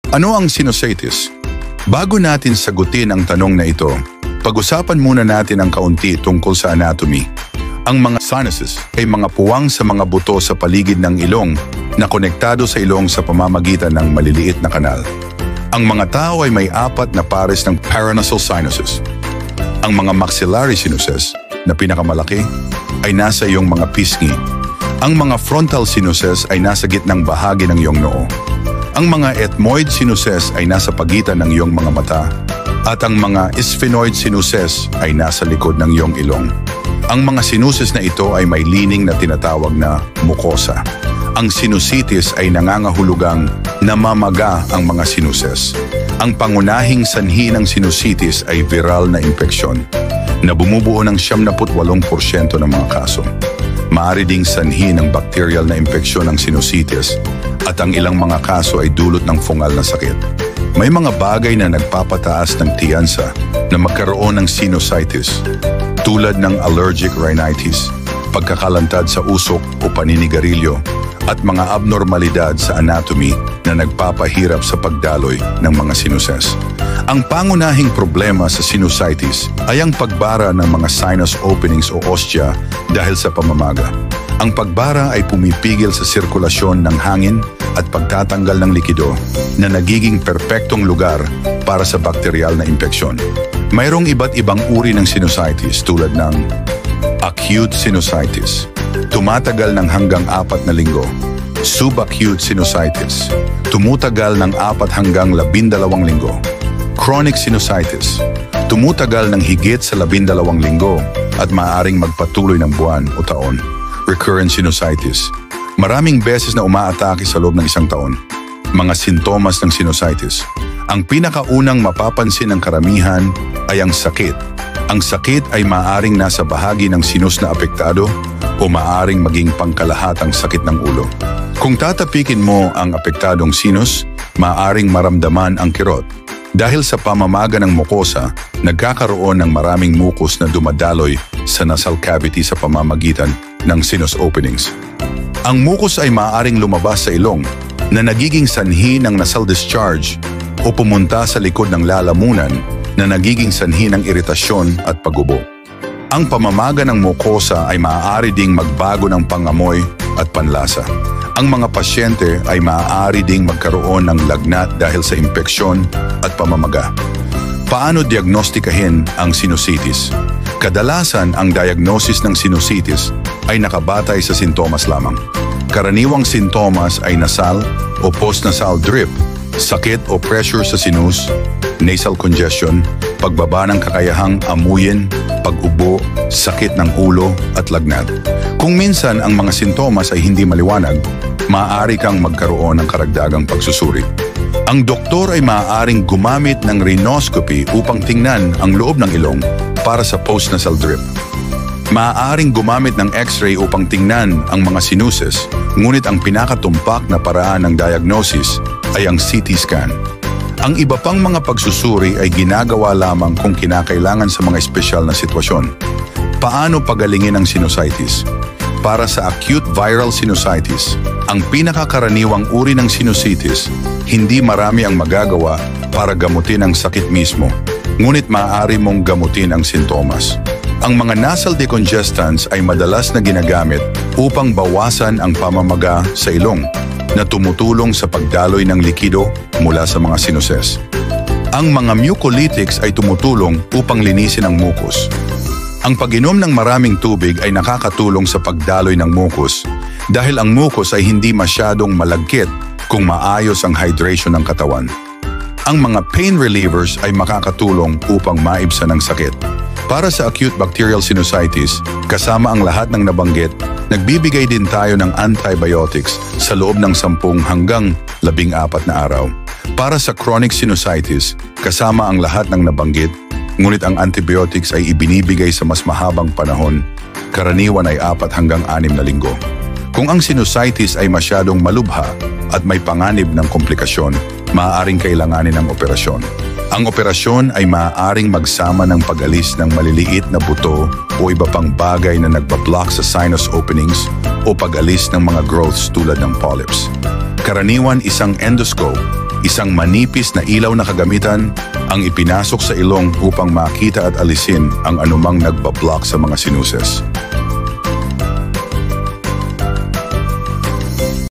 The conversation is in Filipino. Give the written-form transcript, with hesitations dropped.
Ano ang sinusitis? Bago natin sagutin ang tanong na ito, pag-usapan muna natin ang kaunti tungkol sa anatomy. Ang mga sinuses ay mga puwang sa mga buto sa paligid ng ilong na konektado sa ilong sa pamamagitan ng maliliit na kanal. Ang mga tao ay may 4 na pares ng paranasal sinuses. Ang mga maxillary sinuses na pinakamalaki ay nasa iyong mga pisngi. Ang mga frontal sinuses ay nasa gitnang bahagi ng iyong noo. Ang mga ethmoid sinuses ay nasa pagitan ng iyong mga mata. At ang mga sphenoid sinuses ay nasa likod ng iyong ilong. Ang mga sinuses na ito ay may lining na tinatawag na mucosa. Ang sinusitis ay nangangahulugang namamaga ang mga sinuses. Ang pangunahing sanhi ng sinusitis ay viral na impeksyon na bumubuo ng 78% ng mga kaso. Maaari ding sanhi ng bacterial na impeksyon ng sinusitis at ang ilang mga kaso ay dulot ng fungal na sakit. May mga bagay na nagpapataas ng tiyansa na magkaroon ng sinusitis tulad ng allergic rhinitis, pagkakalantad sa usok o paninigarilyo, at mga abnormalidad sa anatomy na nagpapahirap sa pagdaloy ng mga sinuses. Ang pangunahing problema sa sinusitis ay ang pagbara ng mga sinus openings o ostia dahil sa pamamaga. Ang pagbara ay pumipigil sa sirkulasyon ng hangin at pagtatanggal ng likido na nagiging perpektong lugar para sa bakteryal na impeksyon. Mayroong iba't ibang uri ng sinusitis tulad ng acute sinusitis, tumatagal ng hanggang 4 na linggo. Subacute sinusitis, tumutagal ng 4 hanggang 12 linggo. Chronic sinusitis, tumutagal ng higit sa 12 linggo at maaaring magpatuloy ng buwan o taon. Recurrent sinusitis, maraming beses na umaatake sa loob ng 1 taon. Mga sintomas ng sinusitis. Ang pinakaunang mapapansin ng karamihan ay ang sakit. Ang sakit ay maaaring nasa bahagi ng sinus na apektado o maaaring maging pangkalahatang sakit ng ulo. Kung tatapikin mo ang apektadong sinus, maaaring maramdaman ang kirot. Dahil sa pamamaga ng mucosa, nagkakaroon ng maraming mucus na dumadaloy sa nasal cavity sa pamamagitan ng sinus openings. Ang mucus ay maaaring lumabas sa ilong na nagiging sanhi ng nasal discharge o pumunta sa likod ng lalamunan na nagiging sanhi ng iritasyon at pagubo. Ang pamamaga ng mucosa ay maaari ding magbago ng pangamoy at panlasa. Ang mga pasyente ay maaari ding magkaroon ng lagnat dahil sa impeksyon at pamamaga. Paano diagnostikahin ang sinusitis? Kadalasan ang diagnosis ng sinusitis ay nakabatay sa sintomas lamang. Karaniwang sintomas ay nasal o postnasal drip, sakit o pressure sa sinus, nasal congestion, pagbaba ng kakayahang amuyin, pag-ubo, sakit ng ulo at lagnat. Kung minsan ang mga sintomas ay hindi maliwanag, maaari kang magkaroon ng karagdagang pagsusuri. Ang doktor ay maaaring gumamit ng rhinoscopy upang tingnan ang loob ng ilong para sa postnasal drip. Maaaring gumamit ng x-ray upang tingnan ang mga sinuses, ngunit ang pinakatumpak na paraan ng diagnosis ay ang CT scan. Ang iba pang mga pagsusuri ay ginagawa lamang kung kinakailangan sa mga espesyal na sitwasyon. Paano pagalingin ang sinusitis? Para sa acute viral sinusitis, ang pinakakaraniwang uri ng sinusitis, hindi marami ang magagawa para gamutin ang sakit mismo, ngunit maaari mong gamutin ang sintomas. Ang mga nasal decongestants ay madalas na ginagamit upang bawasan ang pamamaga sa ilong na tumutulong sa pagdaloy ng likido mula sa mga sinuses. Ang mga mucolytics ay tumutulong upang linisin ang mucus. Ang pag-inom ng maraming tubig ay nakakatulong sa pagdaloy ng mucus dahil ang mucus ay hindi masyadong malagkit kung maayos ang hydration ng katawan. Ang mga pain relievers ay makakatulong upang maibsan ang sakit. Para sa acute bacterial sinusitis, kasama ang lahat ng nabanggit, nagbibigay din tayo ng antibiotics sa loob ng 10 hanggang 14 na araw. Para sa chronic sinusitis, kasama ang lahat ng nabanggit, ngunit ang antibiotics ay ibinibigay sa mas mahabang panahon, karaniwan ay 4 hanggang 6 na linggo. Kung ang sinusitis ay masyadong malubha at may panganib ng komplikasyon, maaaring kailanganin ng operasyon. Ang operasyon ay maaaring magsama ng pag-alis ng maliliit na buto o iba pang bagay na nagbablock sa sinus openings o pag-alis ng mga growths tulad ng polyps. Karaniwan isang endoscope, Isang manipis na ilaw na kagamitan ang ipinasok sa ilong upang makita at alisin ang anumang nagbablock sa mga sinuses.